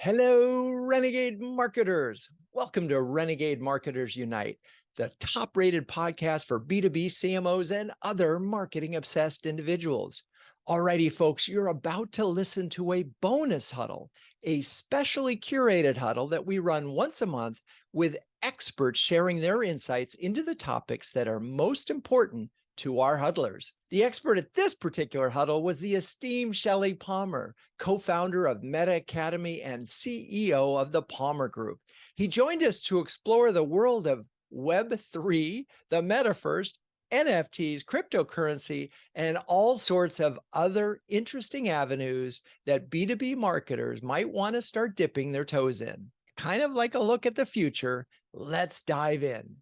Hello, Renegade Marketers. Welcome to Renegade Marketers Unite, the top-rated podcast for B2B CMOs and other marketing-obsessed individuals. Alrighty, folks, you're about to listen to a bonus huddle, a specially curated huddle that we run once a month with experts sharing their insights into the topics that are most important to our huddlers. The expert at this particular huddle was the esteemed Shelly Palmer, co-founder of Metacademy and CEO of the Palmer Group. He joined us to explore the world of Web3, the Metaverse, NFTs, cryptocurrency, and all sorts of other interesting avenues that B2B marketers might want to start dipping their toes in. Kind of like a look at the future. Let's dive in.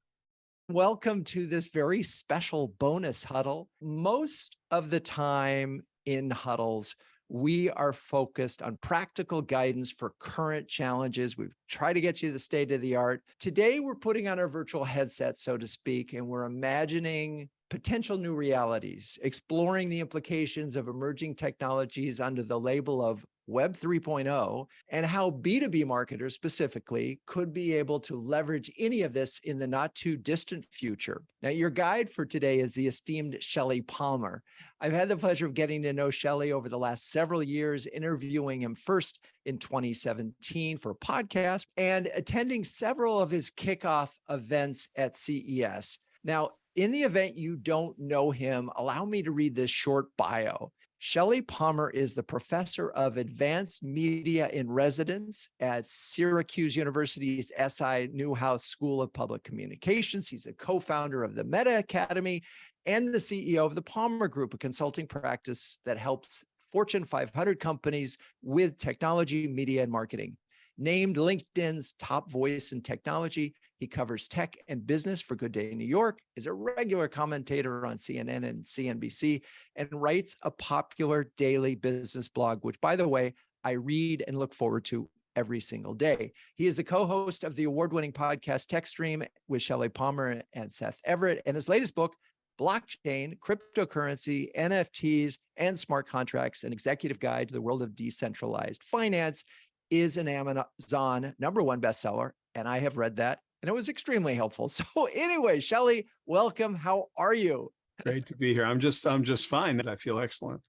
Welcome to this very special bonus huddle. Most of the time in huddles, we are focused on practical guidance for current challenges. We've tried to get you the state of the art. Today, we're putting on our virtual headset, so to speak, and we're imagining potential new realities, exploring the implications of emerging technologies under the label of Web 3.0 and how B2B marketers specifically could be able to leverage any of this in the not too distant future. Now, your guide for today is the esteemed Shelly Palmer. I've had the pleasure of getting to know Shelly over the last several years, interviewing him first in 2017 for a podcast and attending several of his kickoff events at CES. Now, in the event you don't know him, allow me to read this short bio. Shelly Palmer is the professor of advanced media in residence at Syracuse University's SI Newhouse School of Public Communications. He's a co-founder of the Metacademy and the CEO of the Palmer Group, a consulting practice that helps Fortune 500 companies with technology, media, and marketing. Named LinkedIn's top voice in technology, he covers tech and business for Good Day New York, is a regular commentator on CNN and CNBC, and writes a popular daily business blog, which, by the way, I read and look forward to every single day. He is the co-host of the award-winning podcast Tech Stream with Shelly Palmer and Seth Everett, and his latest book, Blockchain, Cryptocurrency, NFTs, and Smart Contracts, an executive guide to the world of decentralized finance, is an Amazon #1 bestseller, and I have read that, and it was extremely helpful. So anyway, Shelly, welcome. How are you? Great to be here. I'm just fine. I feel excellent.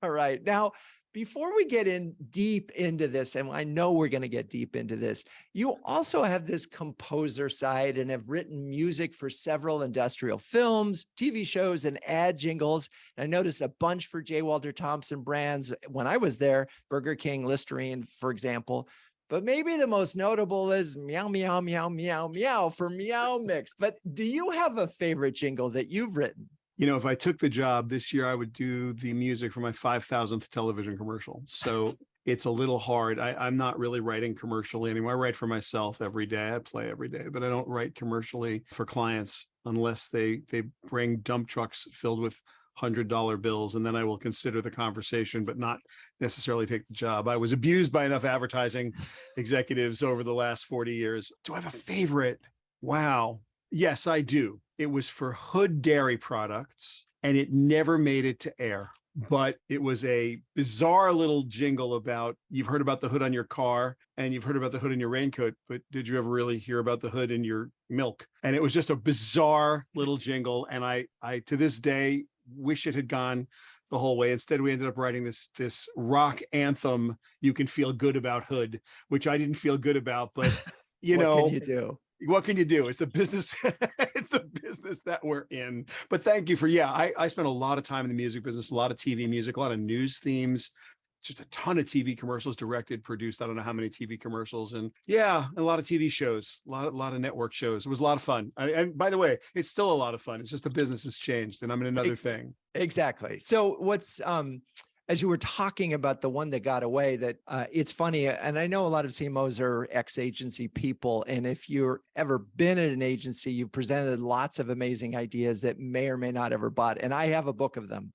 All right. Now, before we get in deep into this, and I know we're going to get deep into this, you also have this composer side and have written music for several industrial films, TV shows, and ad jingles. And I noticed a bunch for J. Walter Thompson brands when I was there, Burger King, Listerine, for example. But maybe the most notable is Meow, Meow, Meow, Meow, Meow for Meow Mix. But do you have a favorite jingle that you've written? You know, if I took the job this year, I would do the music for my 5,000th television commercial. So it's a little hard. I'm not really writing commercially anymore. I write for myself every day. I play every day, but I don't write commercially for clients unless they bring dump trucks filled with $100 bills, and then I will consider the conversation, but not necessarily take the job. I was abused by enough advertising executives over the last 40 years. Do I have a favorite? Wow. Yes, I do. It was for Hood Dairy Products, and it never made it to air. But it was a bizarre little jingle about, you've heard about the hood on your car and you've heard about the hood in your raincoat, but did you ever really hear about the hood in your milk? And it was just a bizarre little jingle. And I to this day, wish it had gone the whole way. Instead, we ended up writing this rock anthem, You Can Feel Good About Hood, which I didn't feel good about, but you know, what can you do? What can you do? It's a business. It's a business that we're in. But thank you for, I spent a lot of time in the music business, a lot of TV music, a lot of news themes, just a ton of TV commercials, directed, produced. I don't know how many TV commercials, and a lot of TV shows, a lot of network shows. It was a lot of fun. And by the way, it's still a lot of fun. It's just the business has changed, and I'm in another thing. Exactly. So what's as you were talking about the one that got away, that it's funny, and I know a lot of CMOs are ex-agency people, and if you've ever been at an agency, you've presented lots of amazing ideas that may or may not ever bought, and I have a book of them,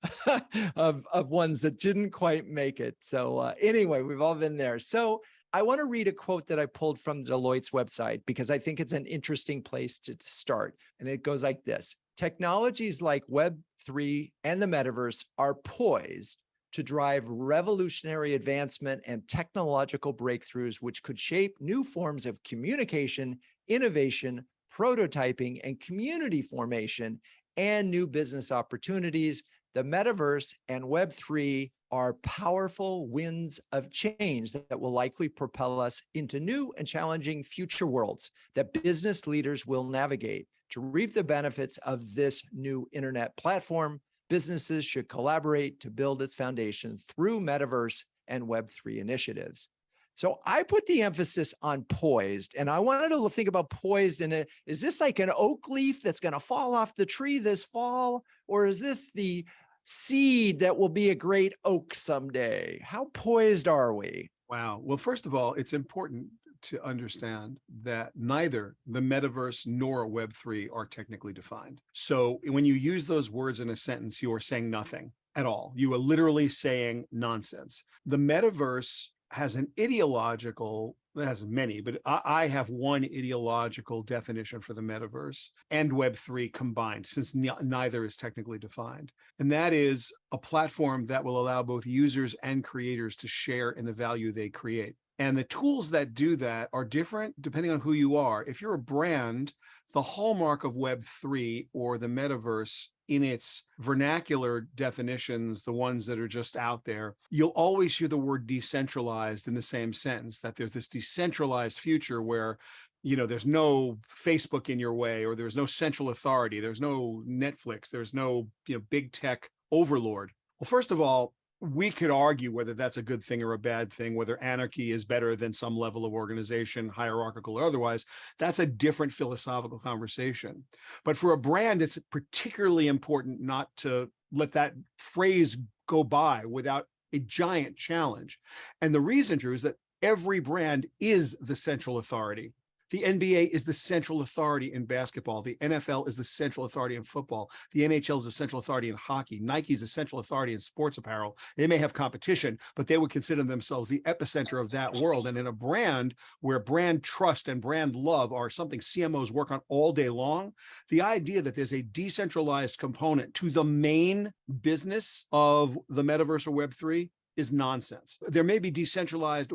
of ones that didn't quite make it. So anyway, we've all been there. So I want to read a quote that I pulled from Deloitte's website, because I think it's an interesting place to start, and it goes like this. Technologies like Web3 and the Metaverse are poised to drive revolutionary advancement and technological breakthroughs, which could shape new forms of communication, innovation, prototyping, and community formation, and new business opportunities. The metaverse and Web3 are powerful winds of change that will likely propel us into new and challenging future worlds that business leaders will navigate. To reap the benefits of this new internet platform, businesses should collaborate to build its foundation through Metaverse and Web3 initiatives. So I put the emphasis on poised, and I wanted to think about poised in it. Is this like an oak leaf that's going to fall off the tree this fall? Or is this the seed that will be a great oak someday? How poised are we? Wow. Well, first of all, it's important to understand that neither the metaverse nor Web3 are technically defined. So when you use those words in a sentence, you are saying nothing at all. You are literally saying nonsense. The metaverse has an ideological, it has many, but I have one ideological definition for the metaverse and Web3 combined, since neither is technically defined. And that is a platform that will allow both users and creators to share in the value they create. And the tools that do that are different depending on who you are. If you're a brand, the hallmark of Web3 or the metaverse in its vernacular definitions, the ones that are just out there, you'll always hear the word decentralized in the same sentence, that there's this decentralized future where, you know, there's no Facebook in your way, or there's no central authority, there's no Netflix, there's no, you know, big tech overlord. Well, first of all, we could argue whether that's a good thing or a bad thing, whether anarchy is better than some level of organization, hierarchical or otherwise. That's a different philosophical conversation. But for a brand, it's particularly important not to let that phrase go by without a giant challenge. And the reason, Drew, is that every brand is the central authority. The NBA is the central authority in basketball. The NFL is the central authority in football. The NHL is the central authority in hockey. Nike is the central authority in sports apparel. They may have competition, but they would consider themselves the epicenter of that world. And in a brand where brand trust and brand love are something CMOs work on all day long, the idea that there's a decentralized component to the main business of the metaverse or Web3 is nonsense. There may be decentralized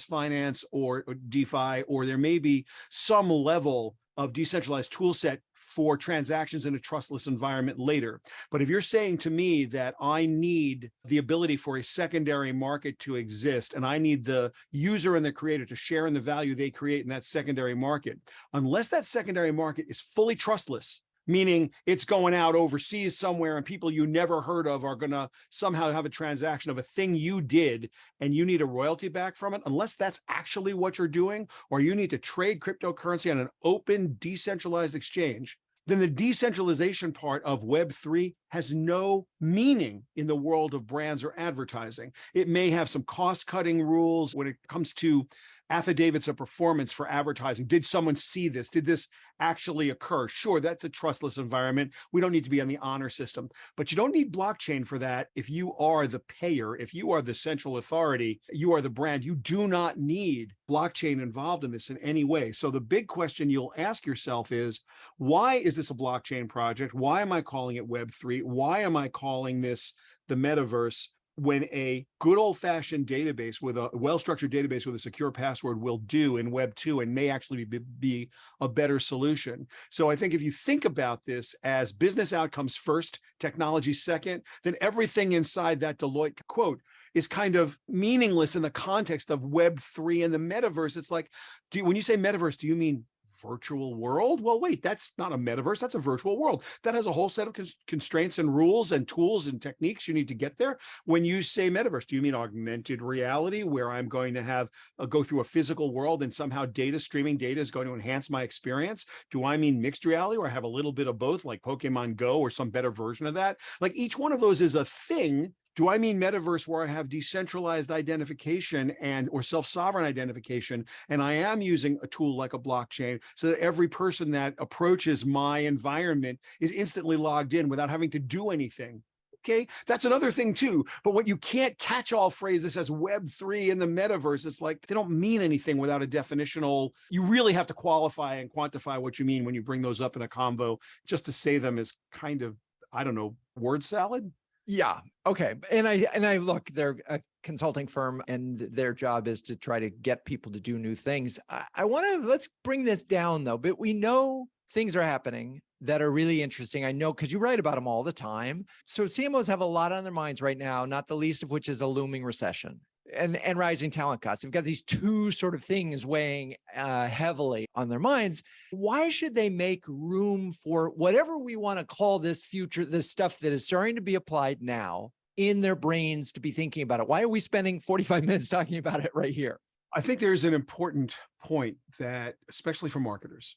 finance or DeFi, or there may be some level of decentralized tool set for transactions in a trustless environment later. But if you're saying to me that I need the ability for a secondary market to exist, and I need the user and the creator to share in the value they create in that secondary market, unless that secondary market is fully trustless, meaning it's going out overseas somewhere and people you never heard of are going to somehow have a transaction of a thing you did and you need a royalty back from it, unless that's actually what you're doing, or you need to trade cryptocurrency on an open, decentralized exchange, then the decentralization part of Web3 has no meaning in the world of brands or advertising. It may have some cost-cutting rules when it comes to affidavits of performance for advertising. Did someone see this? Did this actually occur? Sure, that's a trustless environment. We don't need to be on the honor system, but you don't need blockchain for that. If you are the payer, if you are the central authority, you are the brand, you do not need blockchain involved in this in any way. So the big question you'll ask yourself is, why is this a blockchain project? Why am I calling it Web3? Why am I calling this the metaverse, when a good old-fashioned database with a well-structured database with a secure password will do in Web 2 and may actually be a better solution? So I think if you think about this as business outcomes first, technology second, then everything inside that Deloitte quote is kind of meaningless in the context of Web 3 and the metaverse. It's like, when you say metaverse, do you mean virtual world? Well, wait, that's not a metaverse. That's a virtual world. That has a whole set of constraints and rules and tools and techniques you need to get there. When you say metaverse, do you mean augmented reality, where I'm going to have go through a physical world and somehow streaming data is going to enhance my experience? Do I mean mixed reality, where I have a little bit of both, like Pokemon Go or some better version of that? Like, each one of those is a thing. Do I mean metaverse where I have decentralized identification or self-sovereign identification, and I am using a tool like a blockchain so that every person that approaches my environment is instantly logged in without having to do anything? Okay, that's another thing too. But what you can't catch all phrases as Web3 in the metaverse, it's like they don't mean anything without a definitional. You really have to qualify and quantify what you mean when you bring those up in a convo. Just to say them is kind of, I don't know, word salad. Yeah. Okay. And I look, they're a consulting firm and their job is to try to get people to do new things. I want to, let's bring this down though, but we know things are happening that are really interesting. I know because you write about them all the time. So CMOs have a lot on their minds right now, not the least of which is a looming recession and rising talent costs. They've got these two sort of things weighing heavily on their minds. Why should they make room for whatever we want to call this future, this stuff that is starting to be applied now in their brains to be thinking about it? Why are we spending 45 minutes talking about it right here? I think there's an important point that, especially for marketers,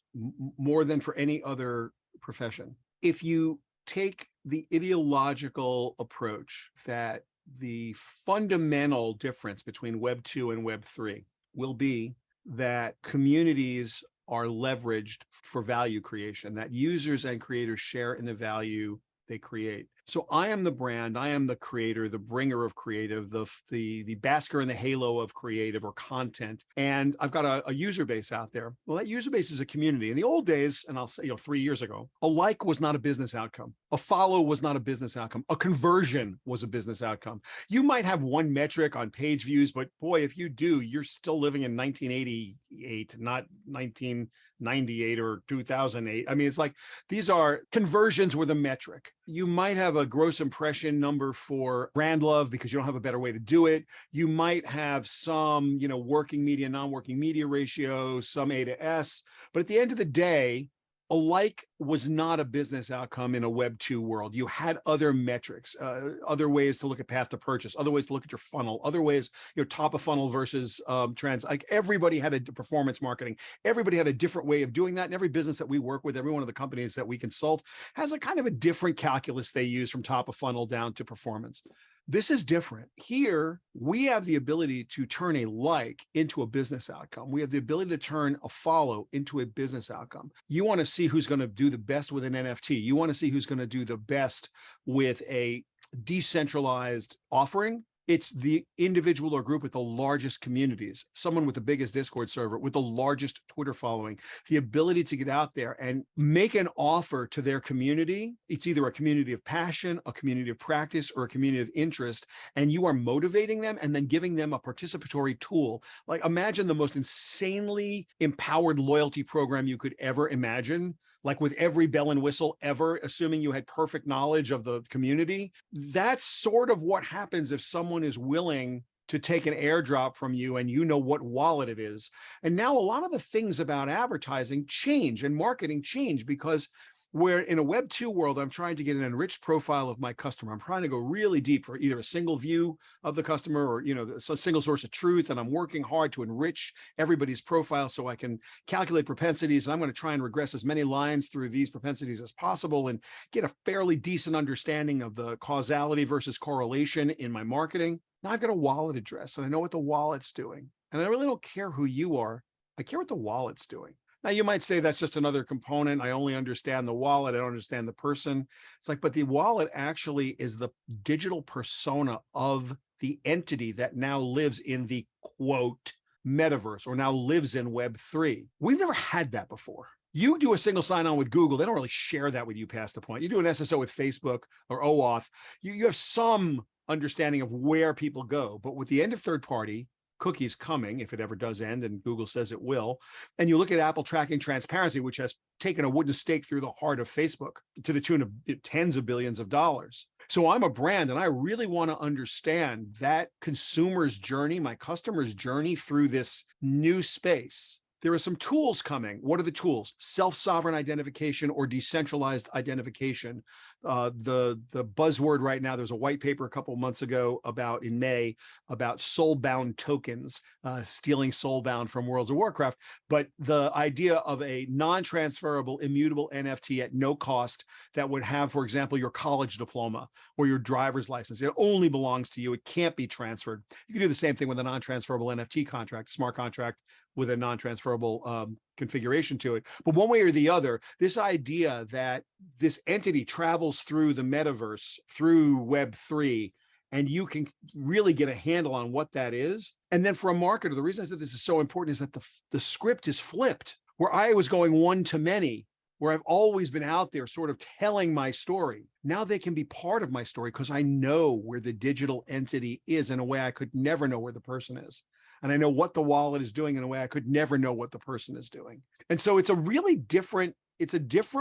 more than for any other profession, if you take the ideological approach that the fundamental difference between Web 2 and Web 3 will be that communities are leveraged for value creation, that users and creators share in the value they create. So I am the brand, I am the creator, the bringer of creative, the basker in the halo of creative or content. And I've got a user base out there. Well, that user base is a community. In the old days, and I'll say, 3 years ago, a like was not a business outcome. A follow was not a business outcome. A conversion was a business outcome. You might have one metric on page views, but boy, if you do, you're still living in 1988, not 1998 or 2008. I mean, it's like these are conversions were the metric. You might have a gross impression number for brand love because you don't have a better way to do it. You might have some, working media, non-working media ratio, some A to S. But at the end of the day, a like was not a business outcome in a Web 2 world. You had other metrics, other ways to look at path to purchase, other ways to look at your funnel, other ways, top of funnel versus trends. Like everybody had a performance marketing. Everybody had a different way of doing that. And every business that we work with, every one of the companies that we consult has a kind of a different calculus they use from top of funnel down to performance. This is different. Here, we have the ability to turn a like into a business outcome. We have the ability to turn a follow into a business outcome. You want to see who's going to do the best with an NFT. You want to see who's going to do the best with a decentralized offering. It's the individual or group with the largest communities, someone with the biggest Discord server, with the largest Twitter following, the ability to get out there and make an offer to their community. It's either a community of passion, a community of practice, or a community of interest, and you are motivating them and then giving them a participatory tool. Like imagine the most insanely empowered loyalty program you could ever imagine. Like with every bell and whistle ever, assuming you had perfect knowledge of the community. That's sort of what happens if someone is willing to take an airdrop from you and you know what wallet it is. And now a lot of the things about advertising change and marketing change because where in a Web 2 world, I'm trying to get an enriched profile of my customer. I'm trying to go really deep for either a single view of the customer or, a single source of truth. And I'm working hard to enrich everybody's profile so I can calculate propensities. And I'm going to try and regress as many lines through these propensities as possible and get a fairly decent understanding of the causality versus correlation in my marketing. Now I've got a wallet address and I know what the wallet's doing. And I really don't care who you are. I care what the wallet's doing. Now, you might say that's just another component. I only understand the wallet. I don't understand the person. It's like, but the wallet actually is the digital persona of the entity that now lives in the quote metaverse or now lives in Web 3. We've never had that before. You do a single sign-on with Google, they don't really share that with you past the point. You do an SSO with Facebook or OAuth, you have some understanding of where people go. But with the end of third-party, cookies coming, if it ever does end, and Google says it will. And you look at Apple tracking transparency, which has taken a wooden stake through the heart of Facebook to the tune of tens of billions of dollars. So I'm a brand and I really want to understand that consumer's journey, my customer's journey through this new space. There are some tools coming. What are the tools? Self-sovereign identification or decentralized identification. The buzzword right now, there's a white paper a couple of months ago in May about soulbound tokens, stealing soulbound from Worlds of Warcraft. But the idea of a non-transferable, immutable NFT at no cost that would have, for example, your college diploma or your driver's license. It only belongs to you. It can't be transferred. You can do the same thing with a non-transferable NFT contract, smart contract with a non-transferable configuration to it. But one way or the other, this idea that this entity travels through the metaverse, through Web 3, and you can really get a handle on what that is. And then for a marketer, the reason I said this is so important is that the script is flipped. Where I was going one to many, where I've always been out there sort of telling my story. Now they can be part of my story because I know where the digital entity is in a way I could never know where the person is. And I know what the wallet is doing in a way I could never know what the person is doing. And so it's a really different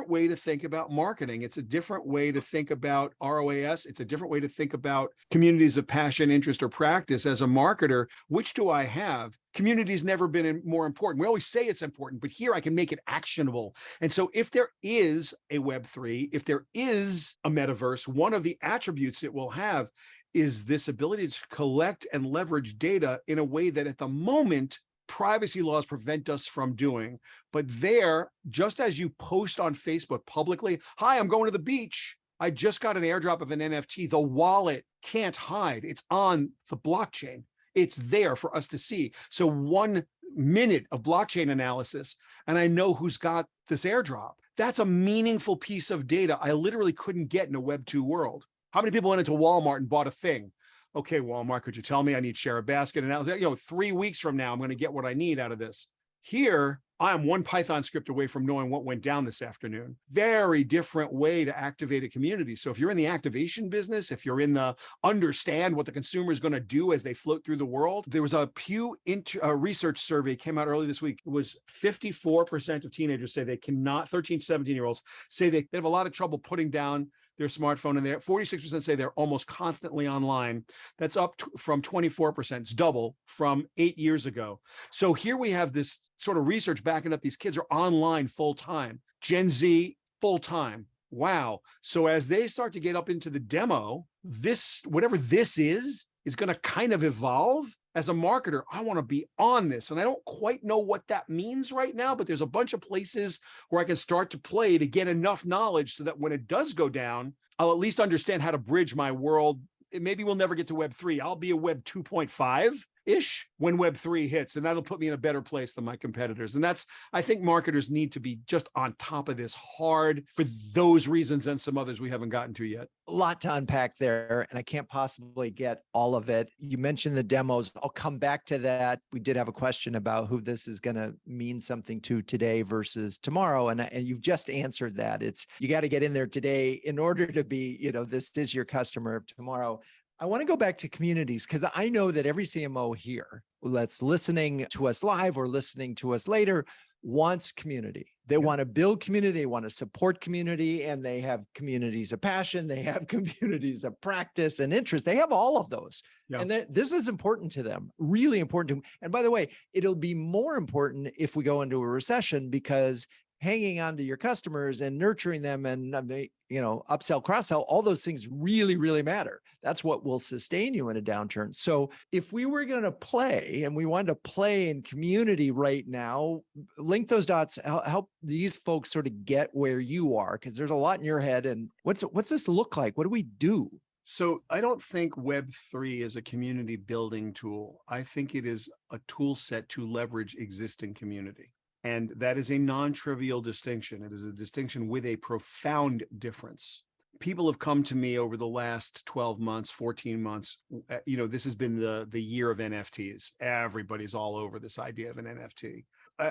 way to think about marketing. It's a different way to think about ROAS. It's a different way to think about communities of passion, interest, or practice. As a marketer, which do I have? Community's never been more important. We always say it's important, but here I can make it actionable. And so if there is a Web3, if there is a metaverse, one of the attributes it will have is this ability to collect and leverage data in a way that at the moment, privacy laws prevent us from doing. But there, just as you post on Facebook publicly, hi, I'm going to the beach. I just got an airdrop of an NFT. The wallet can't hide. It's on the blockchain. It's there for us to see. So 1 minute of blockchain analysis, and I know who's got this airdrop. That's a meaningful piece of data I literally couldn't get in a Web 2 world. How many people went into Walmart and bought a thing? Okay, Walmart, could you tell me I need to share a basket? And now, 3 weeks from now, I'm going to get what I need out of this. Here, I'm one Python script away from knowing what went down this afternoon. Very different way to activate a community. So if you're in the activation business, if you're in the understand what the consumer is going to do as they float through the world, there was a Pew research survey came out early this week. It was 54% of teenagers say they cannot, 13, 17-year-olds say they have a lot of trouble putting down their smartphone, and 46% say they're almost constantly online. That's up from 24%. It's double from 8 years ago. So here we have this sort of research backing up these kids are online full time. Gen Z full time. Wow. So as they start to get up into the demo, this, whatever this is going to kind of evolve. As a marketer, I want to be on this. And I don't quite know what that means right now, but there's a bunch of places where I can start to play to get enough knowledge so that when it does go down, I'll at least understand how to bridge my world. Maybe we'll never get to Web 3. I'll be a Web 2.5-ish when Web 3 hits, and that'll put me in a better place than my competitors. And that's, I think marketers need to be just on top of this hard for those reasons and some others we haven't gotten to yet. A lot to unpack there, and I can't possibly get all of it. You mentioned the demos. I'll come back to that. We did have a question about who this is going to mean something to today versus tomorrow. And you've just answered that. It's, you got to get in there today in order to be, this is your customer of tomorrow. I want to go back to communities because I know that every CMO here that's listening to us live or listening to us later wants community. They want to build community, they want to support community, and they have communities of passion, they have communities of practice and interest. They have all of those. Yeah. And this is important to them, really important to them. And by the way, it'll be more important if we go into a recession, because hanging on to your customers and nurturing them and, upsell, cross-sell, all those things really, really matter. That's what will sustain you in a downturn. So if we were going to play and we wanted to play in community right now, link those dots, help these folks sort of get where you are, because there's a lot in your head. And what's this look like? What do we do? So I don't think Web3 is a community building tool. I think it is a tool set to leverage existing community. And that is a non-trivial distinction. It is a distinction with a profound difference. People have come to me over the last 12 months, 14 months. This has been the year of NFTs. Everybody's all over this idea of an NFT.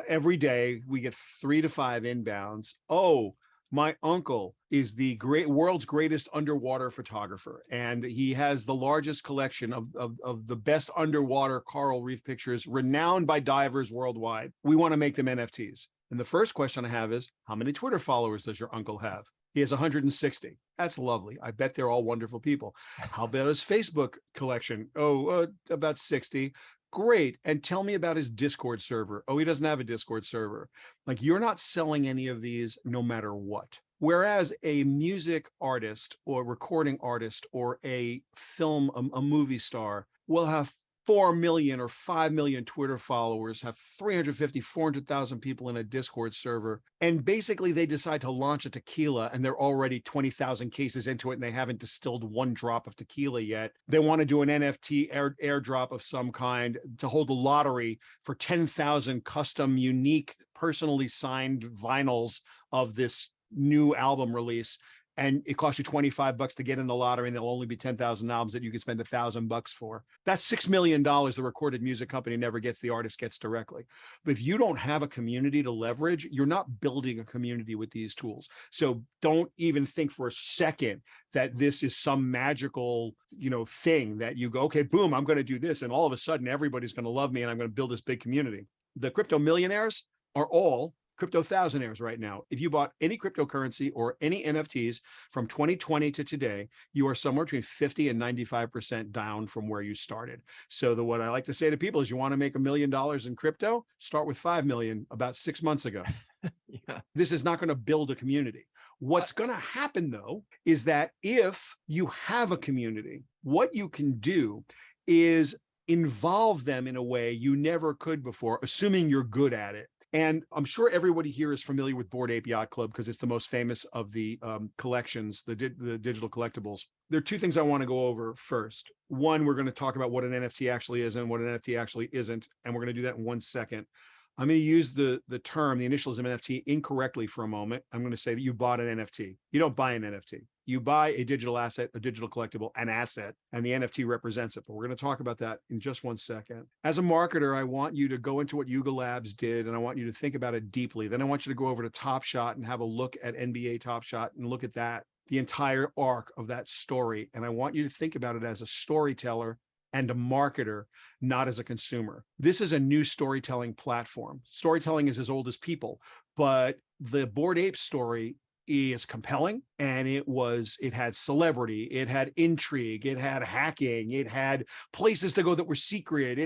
Every day we get 3 to 5 inbounds. Oh, my uncle is the world's greatest underwater photographer, and he has the largest collection of the best underwater coral reef pictures, renowned by divers worldwide. We want to make them NFTs. And the first question I have is, how many Twitter followers does your uncle have? He has 160. That's lovely. I bet they're all wonderful people. How about his Facebook collection? About 60. Great. And tell me about his Discord server. Oh, he doesn't have a Discord server. Like, you're not selling any of these no matter what. Whereas a music artist or recording artist or a film, a movie star will have 4 million or 5 million Twitter followers, have 350, 400,000 people in a Discord server. And basically they decide to launch a tequila and they're already 20,000 cases into it and they haven't distilled 1 drop of tequila yet. They want to do an NFT airdrop of some kind to hold a lottery for 10,000 custom, unique, personally signed vinyls of this new album release. and it costs you $25 to get in the lottery, and there'll only be 10,000 albums that you can spend $1,000 for. That's $6 million the recorded music company never gets, the artist gets directly. But if you don't have a community to leverage, you're not building a community with these tools. So don't even think for a second that this is some magical, thing that you go, okay, boom, I'm going to do this, and all of a sudden everybody's going to love me and I'm going to build this big community. The crypto millionaires are all crypto thousandaires right now. If you bought any cryptocurrency or any NFTs from 2020 to today, you are somewhere between 50 and 95% down from where you started. So what I like to say to people is, you want to make $1 million in crypto, start with 5 million about 6 months ago. Yeah. This is not going to build a community. What's going to happen, though, is that if you have a community, what you can do is involve them in a way you never could before, assuming you're good at it. And I'm sure everybody here is familiar with Bored Ape Yacht Club because it's the most famous of the collections, the digital collectibles. There are two things I want to go over first. One, we're going to talk about what an NFT actually is and what an NFT actually isn't. And we're going to do that in 1 second. I'm going to use the term, the initials of NFT, incorrectly for a moment. I'm going to say that you bought an NFT. You don't buy an NFT. You buy a digital asset, a digital collectible, an asset, and the NFT represents it. But we're going to talk about that in just 1 second. As a marketer, I want you to go into what Yuga Labs did, and I want you to think about it deeply. Then I want you to go over to Top Shot and have a look at NBA Top Shot and look at that, the entire arc of that story. And I want you to think about it as a storyteller and a marketer, not as a consumer. This is a new storytelling platform. Storytelling is as old as people, but the Bored Ape story is compelling, and it had celebrity, it had intrigue, it had hacking, it had places to go that were secret.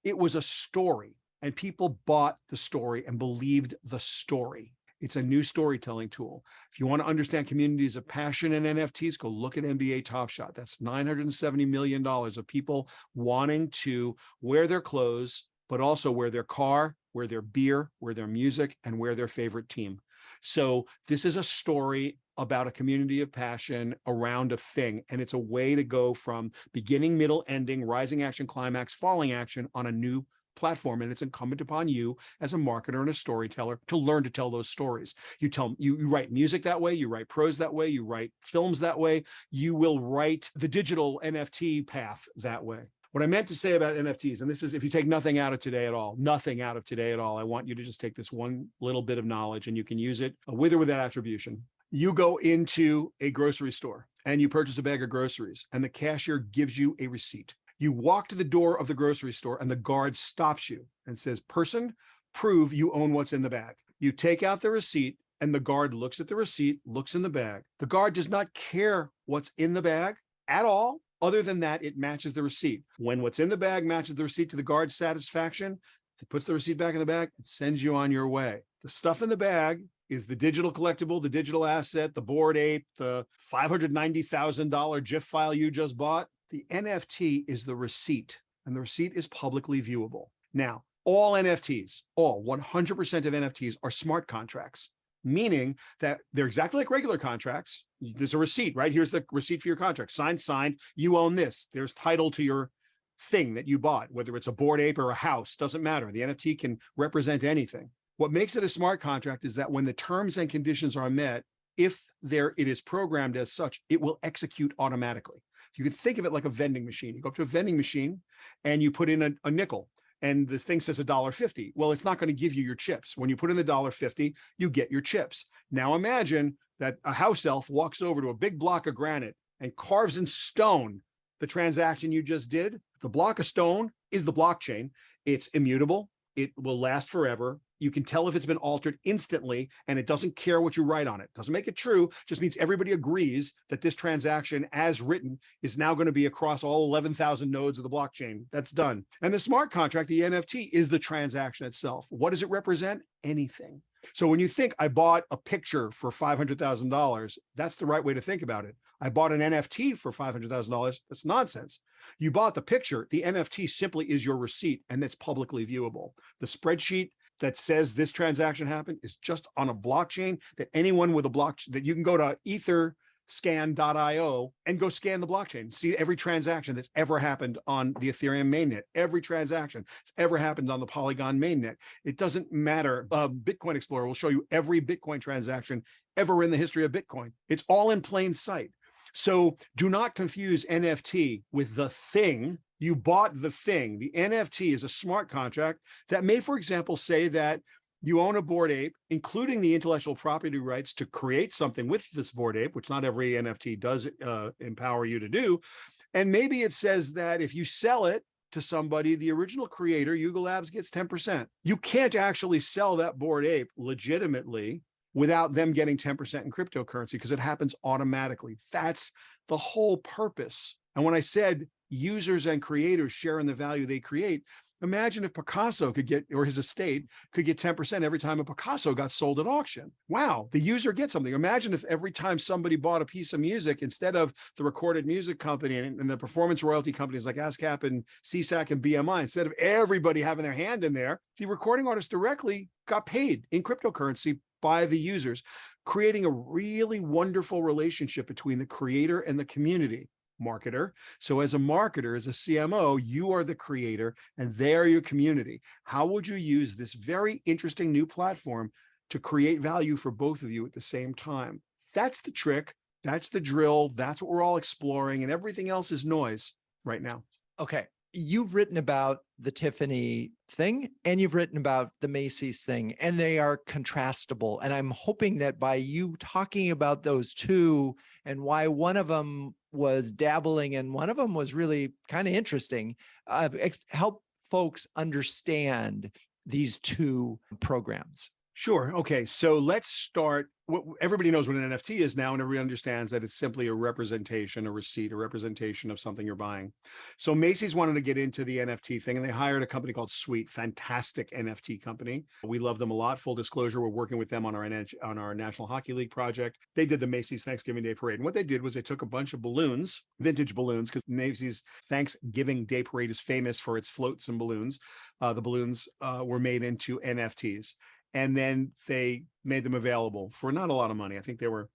It was a story, and people bought the story and believed the story. It's a new storytelling tool. If you want to understand communities of passion and NFTs, go look at NBA Top Shot. That's $970 million of people wanting to wear their clothes, but also wear their car, wear their beer, wear their music, and wear their favorite team. So this is a story about a community of passion around a thing. And it's a way to go from beginning, middle, ending, rising action, climax, falling action on a new platform. And it's incumbent upon you as a marketer and a storyteller to learn to tell those stories. You write music that way, you write prose that way, you write films that way, you will write the digital NFT path that way. What I meant to say about NFTs, and this is if you take nothing out of today at all, I want you to just take this one little bit of knowledge and you can use it with or without attribution. You go into a grocery store and you purchase a bag of groceries and the cashier gives you a receipt. You walk to the door of the grocery store and the guard stops you and says, "Person, prove you own what's in the bag." You take out the receipt and the guard looks at the receipt, looks in the bag. The guard does not care what's in the bag at all. Other than that, it matches the receipt. When what's in the bag matches the receipt to the guard's satisfaction, it puts the receipt back in the bag and sends you on your way. The stuff in the bag is the digital collectible, the digital asset, the Bored Ape, the $590,000 GIF file you just bought. The NFT is the receipt, and the receipt is publicly viewable. Now, all NFTs, all 100% of NFTs are smart contracts, meaning that they're exactly like regular contracts. There's a receipt, right? Here's the receipt for your contract. Signed, you own this. There's title to your thing that you bought, whether it's a Bored Ape or a house, doesn't matter. The NFT can represent anything. What makes it a smart contract is that when the terms and conditions are met, if it is programmed as such, it will execute automatically. You can think of it like a vending machine. You go up to a vending machine and you put in a nickel and the thing says $1.50. Well, it's not going to give you your chips. When you put in the $1.50, you get your chips. Now imagine that a house elf walks over to a big block of granite and carves in stone the transaction you just did. The block of stone is the blockchain. It's immutable. It will last forever. You can tell if it's been altered instantly, and it doesn't care what you write on it. Doesn't make it true, just means everybody agrees that this transaction as written is now going to be across all 11,000 nodes of the blockchain. That's done. And the smart contract, the NFT, is the transaction itself. What does it represent? Anything. So when you think I bought a picture for $500,000, that's the right way to think about it. I bought an NFT for $500,000. That's nonsense. You bought the picture. The NFT simply is your receipt, and that's publicly viewable. The spreadsheet that says this transaction happened is just on a blockchain that anyone with a blockchain, that you can go to Ether scan.io and go scan the blockchain. See every transaction that's ever happened on the Ethereum mainnet, every transaction that's ever happened on the Polygon mainnet. It doesn't matter. Bitcoin Explorer will show you every Bitcoin transaction ever in the history of Bitcoin. It's all in plain sight. So do not confuse NFT with the thing. You bought the thing. The NFT is a smart contract that may, for example, say that you own a Bored Ape, including the intellectual property rights to create something with this Bored Ape, which not every NFT does empower you to do. And maybe it says that if you sell it to somebody, the original creator, Yuga Labs, gets 10%. You can't actually sell that Bored Ape legitimately without them getting 10% in cryptocurrency, because it happens automatically. That's the whole purpose. And when I said users and creators share in the value they create, imagine if Picasso could get, or his estate could get 10% every time a Picasso got sold at auction. Wow, the user gets something. Imagine if every time somebody bought a piece of music, instead of the recorded music company and the performance royalty companies like ASCAP and CSAC and BMI, instead of everybody having their hand in there, the recording artist directly got paid in cryptocurrency by the users, creating a really wonderful relationship between the creator and the community marketer. So as a marketer, as a CMO, you are the creator and they are your community. How would you use this very interesting new platform to create value for both of you at the same time? That's the trick. That's the drill. That's what we're all exploring, and everything else is noise right now. Okay. You've written about the Tiffany thing and you've written about the Macy's thing, and they are contrastable. And I'm hoping that by you talking about those two and why one of them was dabbling and one of them was really kind of interesting, help folks understand these two programs. Sure. Okay. So let's start. Everybody knows what an NFT is now, and everybody understands that it's simply a representation, a receipt, a representation of something you're buying. So Macy's wanted to get into the NFT thing, and they hired a company called Sweet, fantastic NFT company. We love them a lot. Full disclosure, we're working with them on our National Hockey League project. They did the Macy's Thanksgiving Day Parade. And what they did was they took a bunch of balloons, vintage balloons, because Macy's Thanksgiving Day Parade is famous for its floats and balloons. The balloons were made into NFTs. And then they made them available for not a lot of money. I think the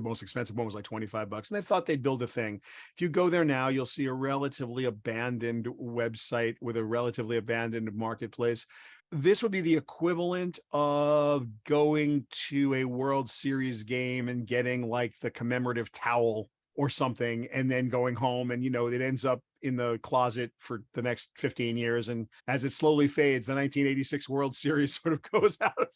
most expensive one was like $25. And they thought they'd build a thing. If you go there now, you'll see a relatively abandoned website with a relatively abandoned marketplace. This would be the equivalent of going to a World Series game and getting like the commemorative towel or something, and then going home, and it ends up in the closet for the next 15 years. And as it slowly fades, the 1986 World Series sort of goes out,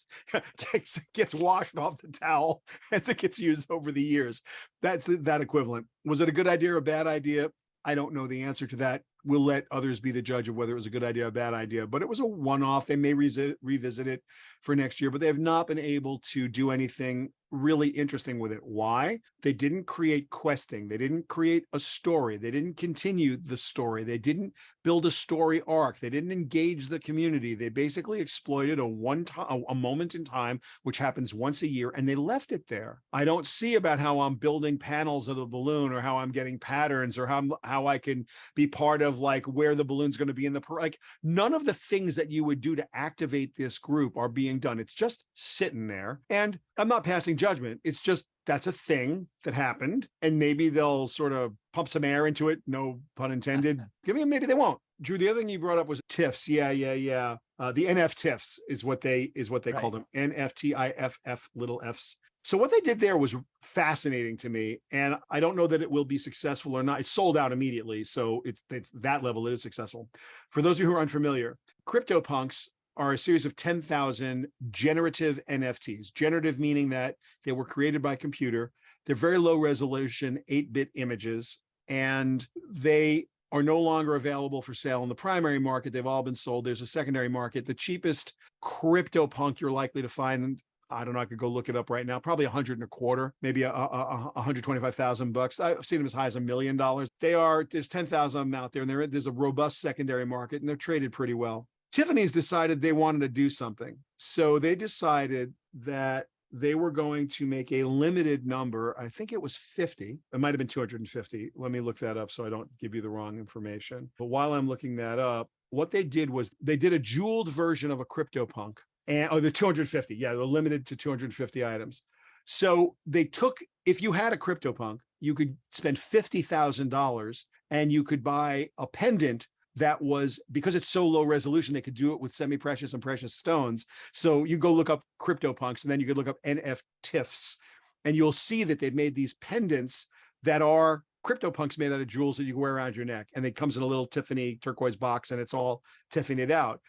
gets washed off the towel as it gets used over the years. That's that equivalent. Was it a good idea or a bad idea? I don't know the answer to that. We'll let others be the judge of whether it was a good idea or a bad idea, but it was a one-off. They may revisit it for next year, but they have not been able to do anything really interesting with it. Why? They didn't create questing. They didn't create a story. They didn't continue the story. They didn't build a story arc. They didn't engage the community. They basically exploited a moment in time, which happens once a year, and they left it there. I don't see about how I'm building panels of the balloon, or how I'm getting patterns, or how I can be part of like where the balloon's going to be in like none of the things that you would do to activate this group are being done. It's just sitting there. And I'm not passing judgment. It's just, that's a thing that happened, and maybe they'll sort of pump some air into it. No pun intended. Maybe they won't. Drew, the other thing you brought up was TIFFs. Yeah. The NFTIFFs is what they right. Called them. NFTIFF little Fs. So what they did there was fascinating to me, and I don't know that it will be successful or not. It sold out immediately, so it's that level. It is successful. For those of you who are unfamiliar, CryptoPunks are a series of 10,000 generative NFTs. Generative meaning that they were created by computer. They're very low resolution, 8-bit images, and they are no longer available for sale in the primary market. They've all been sold. There's a secondary market. The cheapest CryptoPunk you're likely to find, I don't know, I could go look it up right now, probably $125,000, maybe $125,000. I've seen them as high as $1 million. There's 10,000 of them out there, and there's a robust secondary market, and they're traded pretty well. Tiffany's decided they wanted to do something. So they decided that they were going to make a limited number. I think it was 50. It might've been 250. Let me look that up so I don't give you the wrong information. But while I'm looking that up, what they did was they did a jeweled version of a CryptoPunk. The 250. Yeah, they're limited to 250 items. So they took, if you had a CryptoPunk, you could spend $50,000 and you could buy a pendant that was, because it's so low resolution, they could do it with semi-precious and precious stones. So you go look up CryptoPunks, and then you could look up NFTs, and you'll see that they've made these pendants that are CryptoPunks made out of jewels that you can wear around your neck. And it comes in a little Tiffany turquoise box, and it's all Tiffany'd out.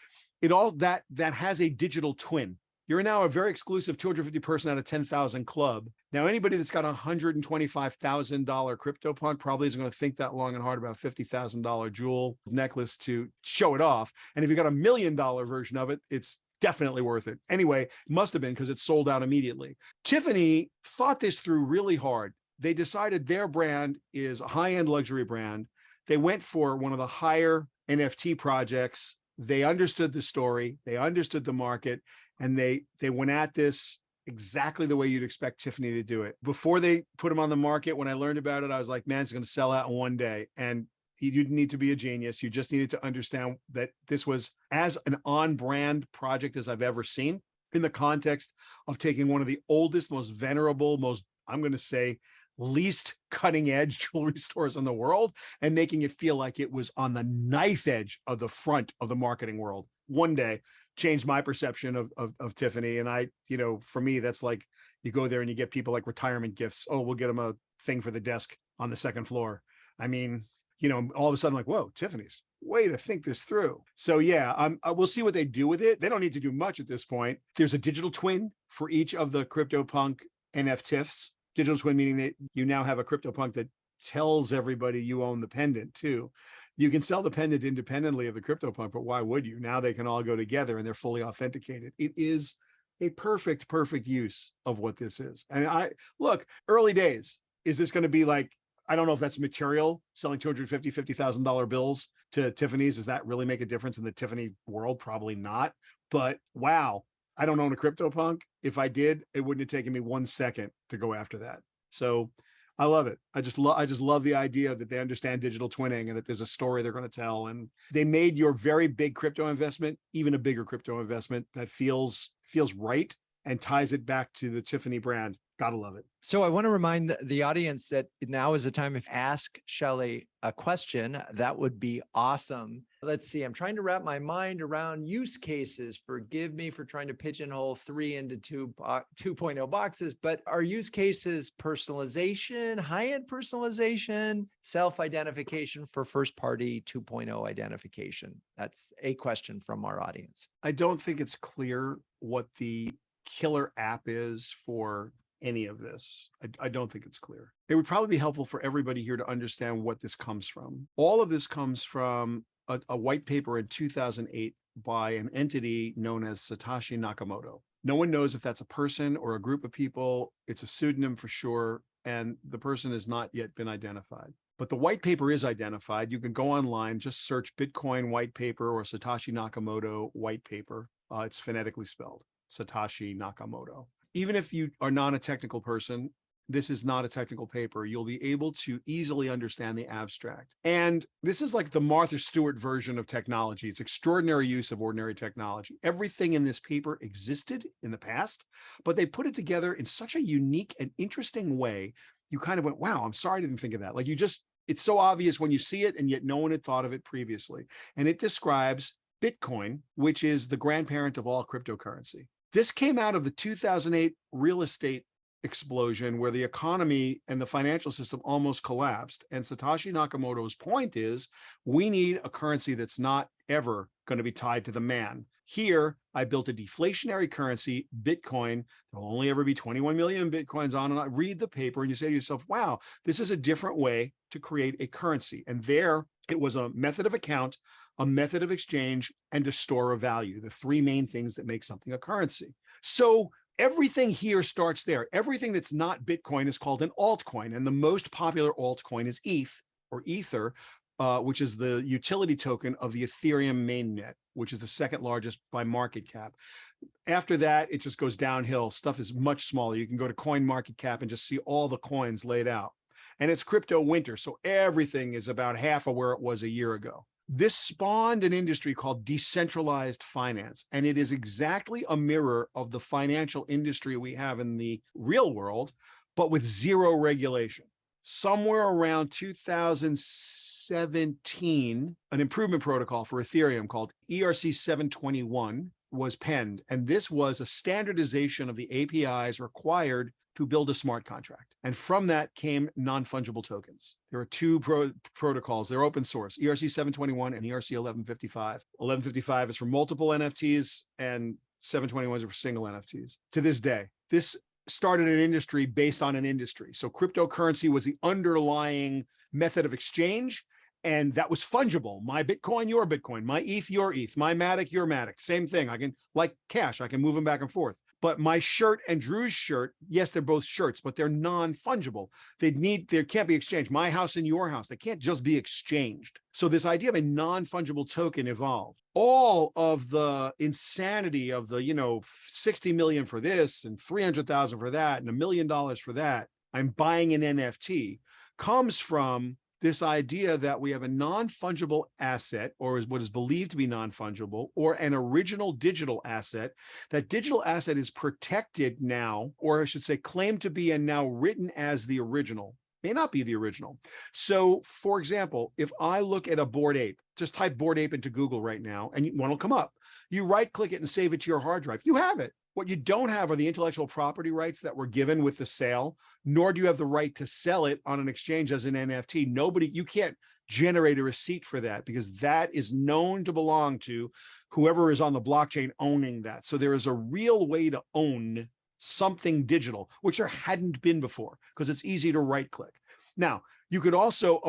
It all that has a digital twin. You're now a very exclusive 250 person out of 10,000 club. Now, anybody that's got a $125,000 CryptoPunk probably isn't going to think that long and hard about a $50,000 jewel necklace to show it off. And if you got $1 million version of it, it's definitely worth it. Anyway, it must have been, because it sold out immediately. Tiffany thought this through really hard. They decided their brand is a high-end luxury brand. They went for one of the higher NFT projects. They understood the story. They understood the market. And they went at this exactly the way you'd expect Tiffany to do it. Before they put them on the market, when I learned about it, I was like, man, it's going to sell out in one day. And you didn't need to be a genius. You just needed to understand that this was as an on-brand project as I've ever seen, in the context of taking one of the oldest, most venerable, most, I'm going to say, least cutting edge jewelry stores in the world, and making it feel like it was on the knife edge of the front of the marketing world. One day changed my perception of Tiffany. And I, for me, that's like, you go there and you get people like retirement gifts. Oh, we'll get them a thing for the desk on the second floor. I mean, all of a sudden, like, whoa, Tiffany's, way to think this through. So yeah, we'll see what they do with it. They don't need to do much at this point. There's a digital twin for each of the CryptoPunk NFTs. Digital twin meaning that you now have a CryptoPunk that tells everybody you own the pendant too. You can sell the pendant independently of the CryptoPunk, but why would you? Now they can all go together and they're fully authenticated. It is a perfect use of what this is. And look, early days, is this going to be like, I don't know if that's material, selling $250,000 bills to Tiffany's. Does that really make a difference in the Tiffany world? Probably not. But wow, I don't own a CryptoPunk. If I did, it wouldn't have taken me 1 second to go after that. So I love it. I just love the idea that they understand digital twinning and that there's a story they're going to tell. And they made your very big crypto investment even a bigger crypto investment that feels right and ties it back to the Tiffany brand. Gotta love it. So I want to remind the audience that now is the time to ask Shelly a question. That would be awesome. Let's see. I'm trying to wrap my mind around use cases. Forgive me for trying to pigeonhole 3 into 2.0 boxes, but are use cases personalization, high-end personalization, self-identification for first-party 2.0 identification? That's a question from our audience. I don't think it's clear what the killer app is for any of this. I don't think it's clear. It would probably be helpful for everybody here to understand what this comes from. All of this comes from a white paper in 2008 by an entity known as Satoshi Nakamoto. No one knows if that's a person or a group of people. It's a pseudonym for sure, and the person has not yet been identified. But the white paper is identified. You can go online, just search Bitcoin white paper or Satoshi Nakamoto white paper. It's phonetically spelled, Satoshi Nakamoto. Even if you are not a technical person, this is not a technical paper. You'll be able to easily understand the abstract. And this is like the Martha Stewart version of technology. It's extraordinary use of ordinary technology. Everything in this paper existed in the past, but they put it together in such a unique and interesting way. You kind of went, wow, I'm sorry I didn't think of that. Like it's so obvious when you see it, and yet no one had thought of it previously. And it describes Bitcoin, which is the grandparent of all cryptocurrency. This came out of the 2008 real estate explosion where the economy and the financial system almost collapsed. And Satoshi Nakamoto's point is, we need a currency that's not ever going to be tied to the man. Here, I built a deflationary currency, Bitcoin. There'll only ever be 21 million Bitcoins on. And I read the paper and you say to yourself, wow, this is a different way to create a currency. And there it was a method of account, a method of exchange, and a store of value, the 3 main things that make something a currency. So everything here starts there. Everything that's not Bitcoin is called an altcoin. And the most popular altcoin is ETH or Ether, which is the utility token of the Ethereum mainnet, which is the second largest by market cap. After that, it just goes downhill. Stuff is much smaller. You can go to CoinMarketCap and just see all the coins laid out. And it's crypto winter, so everything is about half of where it was a year ago. This spawned an industry called decentralized finance, and it is exactly a mirror of the financial industry we have in the real world, but with zero regulation. Somewhere around 2017, an improvement protocol for Ethereum called ERC 721 was penned, and this was a standardization of the APIs required to build a smart contract. And from that came non-fungible tokens. There are two protocols. They're open source, ERC 721 and ERC 1155. 1155 is for multiple NFTs and 721 is for single NFTs. To this day, this started an industry based on an industry. So cryptocurrency was the underlying method of exchange, and that was fungible. My Bitcoin, your Bitcoin, my ETH, your ETH, my Matic, your Matic, same thing. I can, like cash, I can move them back and forth. But my shirt and Drew's shirt, yes, they're both shirts, but they're non-fungible. They can't be exchanged. My house and your house, they can't just be exchanged. So this idea of a non-fungible token evolved. All of the insanity of the, 60 million for this and 300,000 for that and $1 million for that, I'm buying an NFT, comes from this idea that we have a non-fungible asset, or is what is believed to be non-fungible, or an original digital asset. That digital asset is protected now, or I should say claimed to be and now written as the original. May not be the original. So for example, if I look at a Bored Ape, just type Bored Ape into Google right now and one will come up. You right click it and save it to your hard drive. You have it. What you don't have are the intellectual property rights that were given with the sale, nor do you have the right to sell it on an exchange as an NFT. You can't generate a receipt for that because that is known to belong to whoever is on the blockchain owning that. So there is a real way to own something digital, which there hadn't been before because it's easy to right click. Now, you could also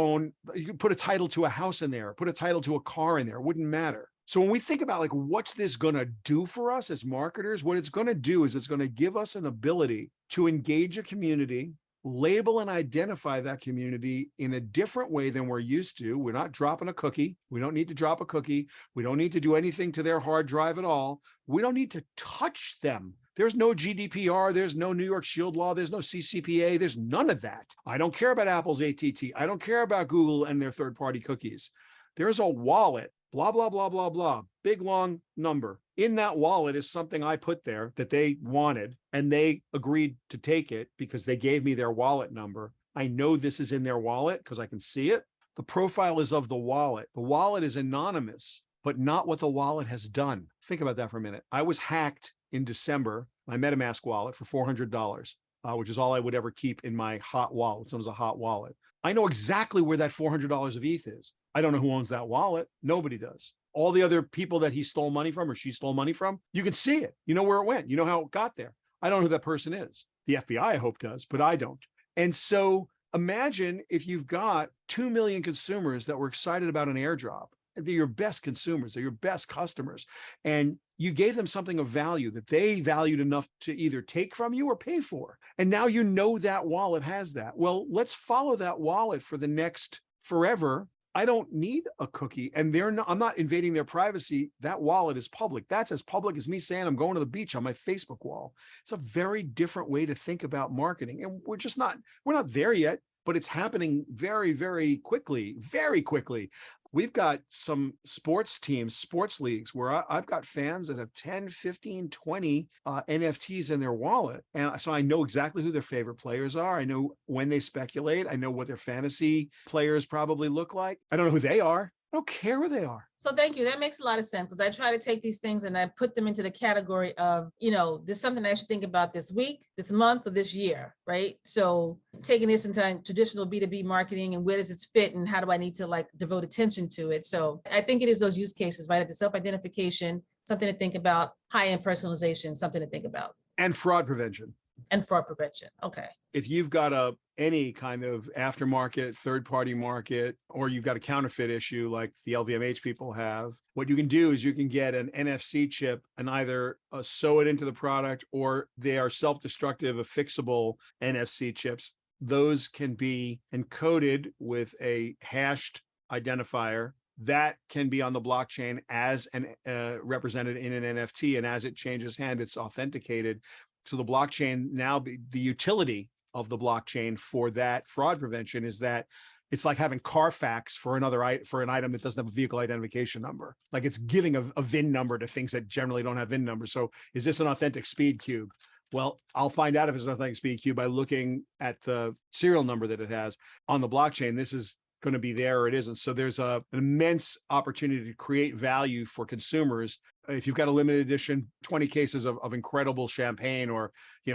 you could put a title to a house in there, put a title to a car in there, it wouldn't matter. So when we think about like, what's this going to do for us as marketers, what it's going to do is it's going to give us an ability to engage a community, label and identify that community in a different way than we're used to. We're not dropping a cookie. We don't need to drop a cookie. We don't need to do anything to their hard drive at all. We don't need to touch them. There's no GDPR. There's no New York Shield Law. There's no CCPA. There's none of that. I don't care about Apple's ATT. I don't care about Google and their third-party cookies. There's a wallet, blah, blah, blah, blah, blah, big, long number. In that wallet is something I put there that they wanted, and they agreed to take it because they gave me their wallet number. I know this is in their wallet because I can see it. The profile is of the wallet. The wallet is anonymous, but not what the wallet has done. Think about that for a minute. I was hacked in December, my MetaMask wallet for $400, which is all I would ever keep in my hot wallet. So it was a hot wallet. I know exactly where that $400 of ETH is. I don't know who owns that wallet. Nobody does. All the other people that he stole money from or she stole money from, you can see it. You know where it went. You know how it got there. I don't know who that person is. The FBI, I hope, does, but I don't. And so imagine if you've got 2 million consumers that were excited about an airdrop. They're your best consumers. They're your best customers. And you gave them something of value that they valued enough to either take from you or pay for. And now you know that wallet has that. Well, let's follow that wallet for the next forever. I don't need a cookie, and I'm not invading their privacy. That wallet is public. That's as public as me saying I'm going to the beach on my Facebook wall. It's a very different way to think about marketing. And we're not there yet, but it's happening very, very quickly, very quickly. We've got some sports teams, sports leagues, where I've got fans that have 10, 15, 20 NFTs in their wallet. And so I know exactly who their favorite players are. I know when they speculate. I know what their fantasy players probably look like. I don't know who they are. I don't care who they are. So thank you. That makes a lot of sense because I try to take these things and I put them into the category of, there's something I should think about this week, this month, or this year, right? So taking this into traditional B2B marketing and where does it fit and how do I need to devote attention to it? So I think it is those use cases, right? At the self-identification, something to think about, high-end personalization, something to think about. And fraud prevention. And fraud prevention. Okay. If you've got any kind of aftermarket, third-party market, or you've got a counterfeit issue like the LVMH people have, what you can do is you can get an NFC chip and either sew it into the product, or they are self-destructive, affixable NFC chips. Those can be encoded with a hashed identifier that can be on the blockchain as represented in an NFT, and as it changes hand, it's authenticated. So the blockchain now, the utility of the blockchain for that fraud prevention is that It's like having Carfax for for an item that doesn't have a vehicle identification number. Like it's giving a VIN number to things that generally don't have VIN numbers. So is this an authentic speed cube? Well, I'll find out if it's an authentic speed cube by looking at the serial number that it has on the blockchain. This is going to be there or it isn't. So there's an immense opportunity to create value for consumers. If you've got a limited edition, 20 cases of incredible champagne, or,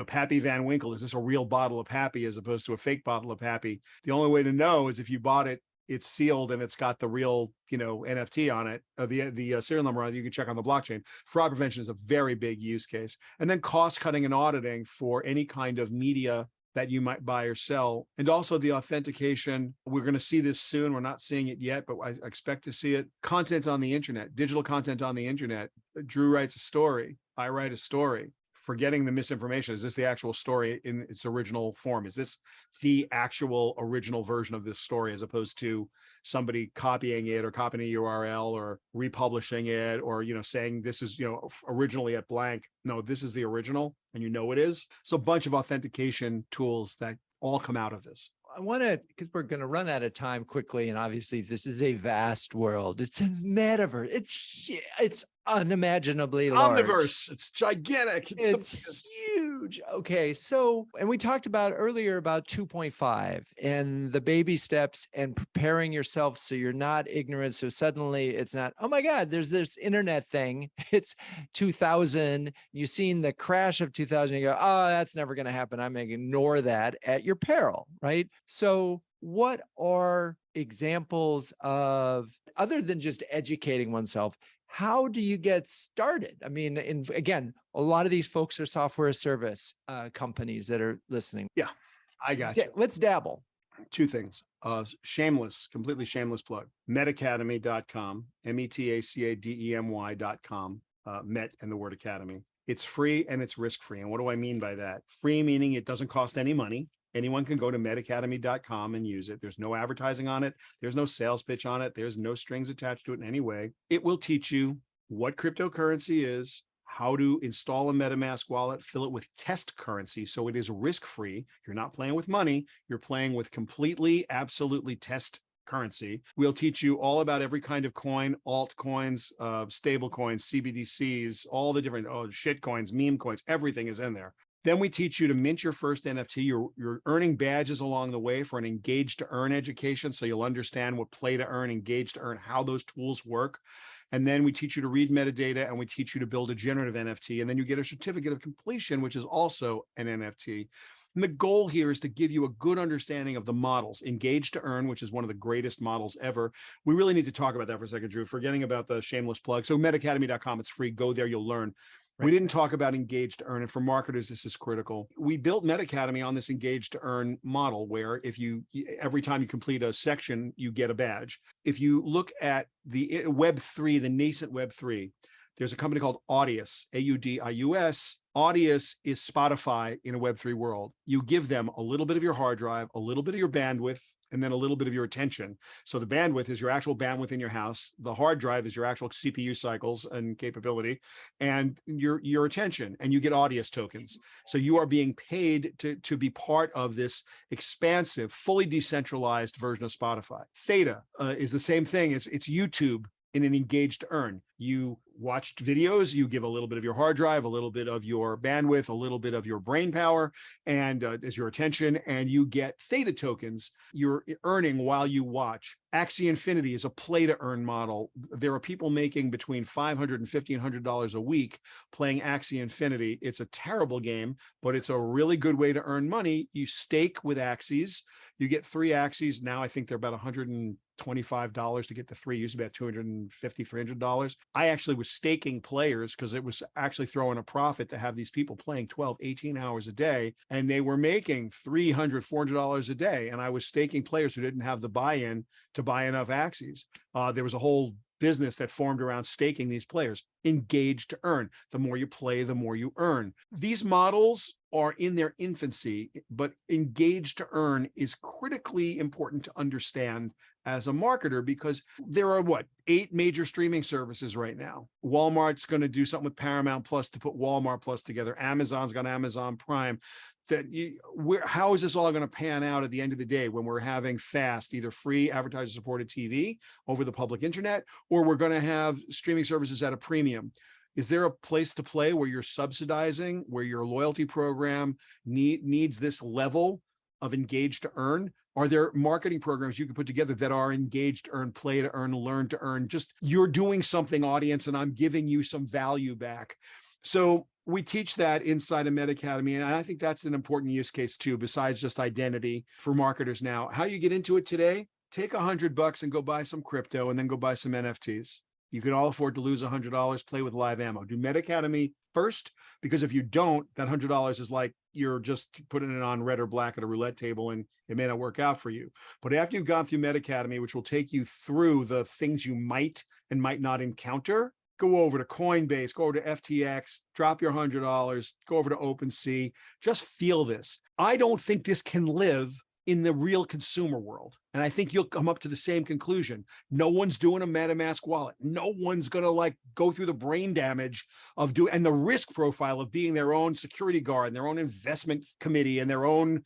Pappy Van Winkle, is this a real bottle of Pappy as opposed to a fake bottle of Pappy? The only way to know is if you bought it, it's sealed and it's got the real, NFT on it, the serial number on it. You can check on the blockchain. Fraud prevention is a very big use case. And then cost cutting and auditing for any kind of media that you might buy or sell. And also the authentication. We're going to see this soon. We're not seeing it yet, but I expect to see it. Content on the internet, digital content on the internet. Drew writes a story. I write a story. Forgetting the misinformation. Is this the actual story in its original form? Is this the actual original version of this story, as opposed to somebody copying it or copying a URL or republishing it, or, saying this is, originally at blank. No, this is the original, and it is. So a bunch of authentication tools that all come out of this. I want to, because we're going to run out of time quickly. And obviously this is a vast world. It's a metaverse. It's unimaginably large. Omniverse. It's gigantic. It's huge. Okay. So, and we talked about earlier about 2.5 and the baby steps and preparing yourself so you're not ignorant. So suddenly it's not, oh my God, there's this internet thing. It's 2000. You've seen the crash of 2000. You go, oh, that's never going to happen. I'm going to ignore that at your peril. Right. So what are examples of, other than just educating oneself, how do you get started? I mean, again, a lot of these folks are software as service companies that are listening. Yeah, I got you. Let's dabble. Two things. Completely shameless plug. Metacademy.com, metacademy.com, Met and the word academy. It's free and it's risk-free. And what do I mean by that? Free meaning it doesn't cost any money. Anyone can go to metacademy.com and use it. There's no advertising on it. There's no sales pitch on it. There's no strings attached to it in any way. It will teach you what cryptocurrency is, how to install a MetaMask wallet, fill it with test currency. So it is risk-free. You're not playing with money. You're playing with completely, absolutely test currency. We'll teach you all about every kind of coin, altcoins, stable coins, CBDCs, all the different shit coins, meme coins, everything is in there. Then we teach you to mint your first NFT. You're earning badges along the way for an engage to earn education. So you'll understand what play to earn, engage to earn, how those tools work. And then we teach you to read metadata, and we teach you to build a generative NFT. And then you get a certificate of completion, which is also an NFT. And the goal here is to give you a good understanding of the models. Engage to earn, which is one of the greatest models ever. We really need to talk about that for a second, Drew, forgetting about the shameless plug. So metacademy.com, it's free. Go there, you'll learn. We didn't talk about engage to earn, and for marketers, this is critical. We built Metacademy on this engage to earn model, where every time you complete a section, you get a badge. If you look at the Web3, the nascent Web3, there's a company called Audius, Audius. Audius is Spotify in a Web3 world. You give them a little bit of your hard drive, a little bit of your bandwidth, and then a little bit of your attention. So the bandwidth is your actual bandwidth in your house. The hard drive is your actual CPU cycles and capability, and your attention, and you get Audius tokens. So you are being paid to be part of this expansive, fully decentralized version of Spotify. Theta is the same thing. It's YouTube in an engage to earn. You watched videos, you give a little bit of your hard drive, a little bit of your bandwidth, a little bit of your brain power, and as your attention, and you get Theta tokens you're earning while you watch. Axie Infinity is a play to earn model. There are people making between $500 and $1,500 a week playing Axie Infinity. It's a terrible game, but it's a really good way to earn money. You stake with Axies. You get 3 Axies. Now I think they're about $125 to get the 3. Used to be about $250, $300. I actually was staking players because it was actually throwing a profit to have these people playing 12, 18 hours a day, and they were making $300, $400 a day. And I was staking players who didn't have the buy-in to buy enough Axies. There was a whole business that formed around staking these players. Engage to earn. The more you play, the more you earn. These models are in their infancy, but engage to earn is critically important to understand as a marketer, because there are 8 major streaming services right now. Walmart's going to do something with Paramount Plus to put Walmart Plus together. Amazon's got Amazon Prime. How is this all going to pan out at the end of the day when we're having FAST, either free advertiser supported TV over the public internet, or we're going to have streaming services at a premium? Is there a place to play where you're subsidizing, where your loyalty program needs this level of engage to earn? Are there marketing programs you can put together that are engaged to earn, play to earn, learn to earn? Just you're doing something, audience, and I'm giving you some value back. So we teach that inside of Metacademy, and I think that's an important use case too, besides just identity for marketers now. How you get into it today? Take $100 and go buy some crypto and then go buy some NFTs. You can all afford to lose $100, play with live ammo. Do Metacademy first, because if you don't, that $100 is like you're just putting it on red or black at a roulette table and it may not work out for you. But after you've gone through Metacademy, which will take you through the things you might and might not encounter, go over to Coinbase, go over to FTX, drop your $100, go over to OpenSea, just feel this. I don't think this can live in the real consumer world. And I think you'll come up to the same conclusion. No one's doing a MetaMask wallet. No one's going to go through the brain damage of and the risk profile of being their own security guard and their own investment committee and their own,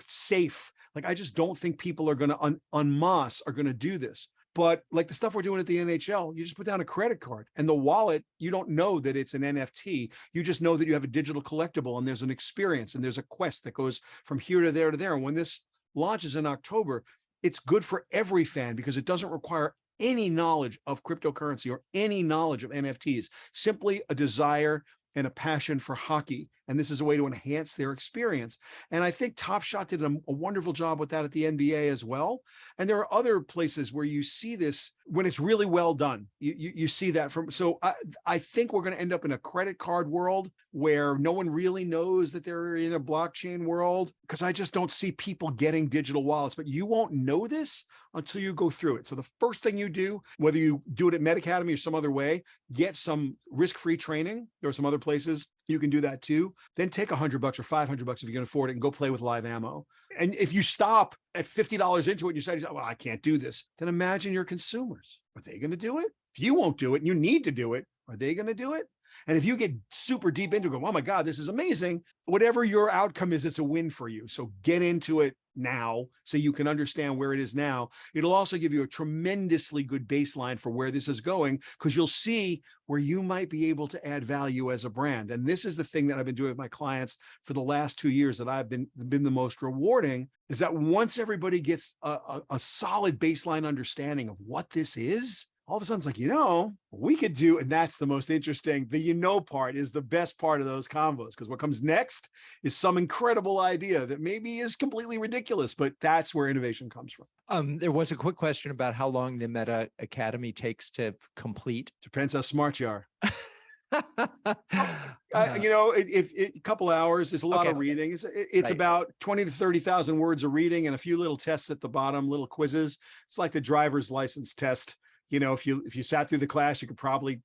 safe. I just don't think people are going to en masse are going to do this. But like the stuff we're doing at the NHL, you just put down a credit card, and the wallet, you don't know that it's an NFT. You just know that you have a digital collectible and there's an experience and there's a quest that goes from here to there to there. And when this launches in October, it's good for every fan because it doesn't require any knowledge of cryptocurrency or any knowledge of NFTs, simply a desire and a passion for hockey. And this is a way to enhance their experience. And I think Top Shot did a wonderful job with that at the NBA as well. And there are other places where you see this when it's really well done. You see that so I think we're going to end up in a credit card world where no one really knows that they're in a blockchain world, because I just don't see people getting digital wallets. But you won't know this until you go through it. So the first thing you do, whether you do it at Metacademy or some other way, get some risk-free training. There are some other places you can do that too. Then take $100 or $500 if you can afford it and go play with live ammo. And if you stop at $50 into it and you say, well, I can't do this, then imagine your consumers. Are they going to do it? If you won't do it and you need to do it, are they going to do it? And if you get super deep into it, go, oh my God, this is amazing. Whatever your outcome is, it's a win for you. So get into it now so you can understand where it is now. It'll also give you a tremendously good baseline for where this is going, because you'll see where you might be able to add value as a brand. And this is the thing that I've been doing with my clients for the last 2 years that I've been the most rewarding, is that once everybody gets a solid baseline understanding of what this is, all of a sudden it's like, we could do, and that's the most interesting, the part is the best part of those combos, because what comes next is some incredible idea that maybe is completely ridiculous, but that's where innovation comes from. There was a quick question about how long the Meta Academy takes to complete. Depends how smart you are. If a couple hours, there's a lot of reading. It's right. About 20 to 30,000 words of reading and a few little tests at the bottom, little quizzes. It's like the driver's license test. If you sat through the class, you could probably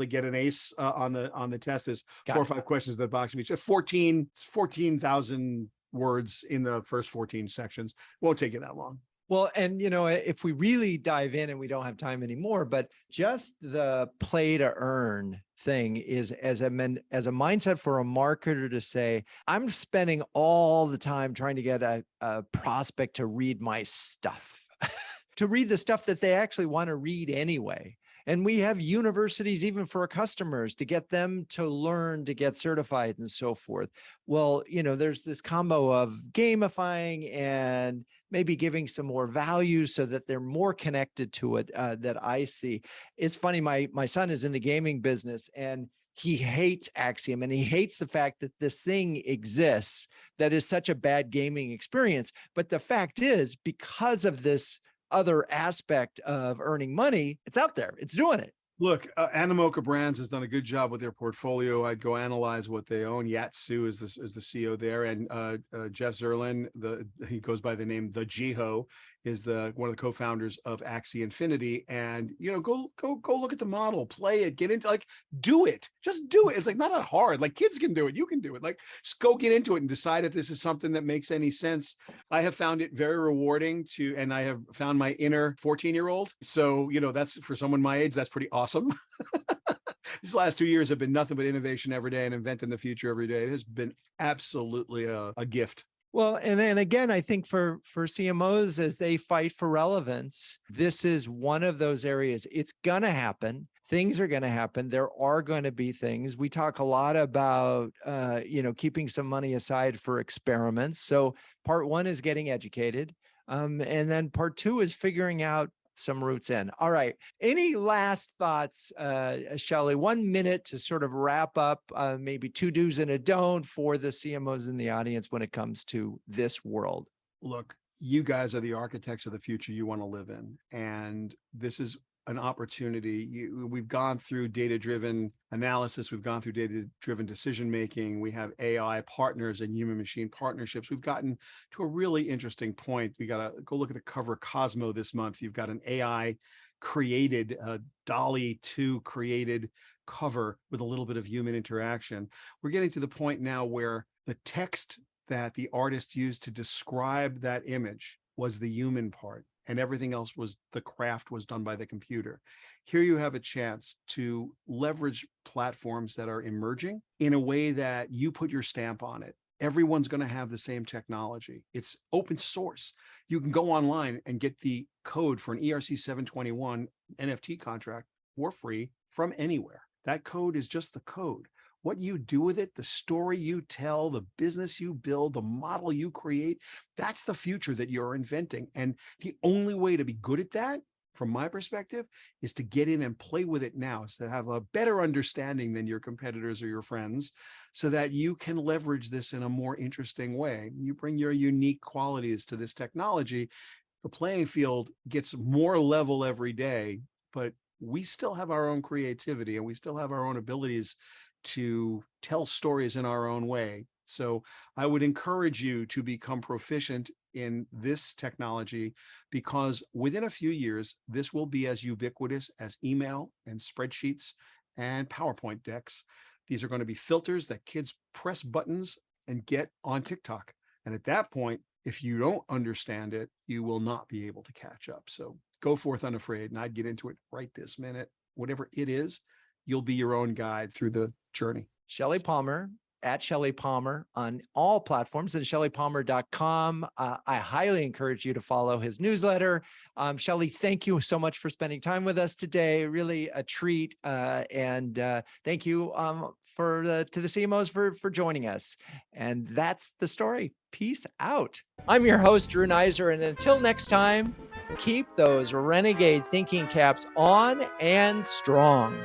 get an ace on the test. There's 4 or 5 questions in the box. It's 14,000 words in the first 14 sections. Won't take you that long. Well, and if we really dive in, and we don't have time anymore, but just the play to earn thing is as a mindset for a marketer to say, I'm spending all the time trying to get a prospect to read my stuff. To read the stuff that they actually want to read anyway. And we have universities even for our customers to get them to learn, to get certified and so forth. Well, there's this combo of gamifying and maybe giving some more value so that they're more connected to it that I see. It's funny, my son is in the gaming business and he hates Axiom, and he hates the fact that this thing exists that is such a bad gaming experience. But the fact is, because of this other aspect of earning money, it's out there, it's doing it. Look, Animoca Brands has done a good job with their portfolio. I'd go analyze what they own. Yatsu is the CEO there, and Jeff Zerlin, he goes by the name The Jiho, is one of the co-founders of Axie Infinity. And, go look at the model, play it, get into, do it, just do it. It's not that hard. Kids can do it. You can do it. Just go get into it and decide if this is something that makes any sense. I have found it very rewarding and I have found my inner 14-year-old. So, that's for someone my age, that's pretty awesome. These last 2 years have been nothing but innovation every day and inventing the future every day. It has been absolutely a gift. Well, and again, I think for CMOs, as they fight for relevance, this is one of those areas. It's going to happen. Things are going to happen. There are going to be things. We talk a lot about, keeping some money aside for experiments. So part one is getting educated. And then part two is figuring out some roots in. All right. Any last thoughts, Shelly? 1 minute to sort of wrap up, maybe 2 do's and a don't for the CMOs in the audience when it comes to this world. Look, you guys are the architects of the future you want to live in. And this is an opportunity. We've gone through data-driven analysis. We've gone through data-driven decision-making. We have AI partners and human-machine partnerships. We've gotten to a really interesting point. We got to go look at the cover of Cosmo this month. You've got an AI created, DALL-E 2 created cover with a little bit of human interaction. We're getting to the point now where the text that the artist used to describe that image was the human part, and everything else the craft was done by the computer. Here you have a chance to leverage platforms that are emerging in a way that you put your stamp on it. Everyone's going to have the same technology. It's open source. You can go online and get the code for an ERC 721 NFT contract for free from anywhere. That code is just the code. What you do with it, the story you tell, the business you build, the model you create, that's the future that you're inventing. And the only way to be good at that, from my perspective, is to get in and play with it now, is to have a better understanding than your competitors or your friends, so that you can leverage this in a more interesting way. You bring your unique qualities to this technology. The playing field gets more level every day, but we still have our own creativity and we still have our own abilities to tell stories in our own way. So I would encourage you to become proficient in this technology, because within a few years, this will be as ubiquitous as email and spreadsheets and PowerPoint decks. These are going to be filters that kids press buttons and get on TikTok. And at that point, if you don't understand it, you will not be able to catch up. So go forth unafraid, and I'd get into it right this minute. Whatever it is, you'll be your own guide through the journey. Shelly Palmer, at Shelly Palmer on all platforms, and shellypalmer.com. I highly encourage you to follow his newsletter. Shelly, thank you so much for spending time with us today. Really a treat. And thank you to the CMOs for joining us. And that's the story. Peace out. I'm your host, Drew Neiser. And until next time, keep those renegade thinking caps on and strong.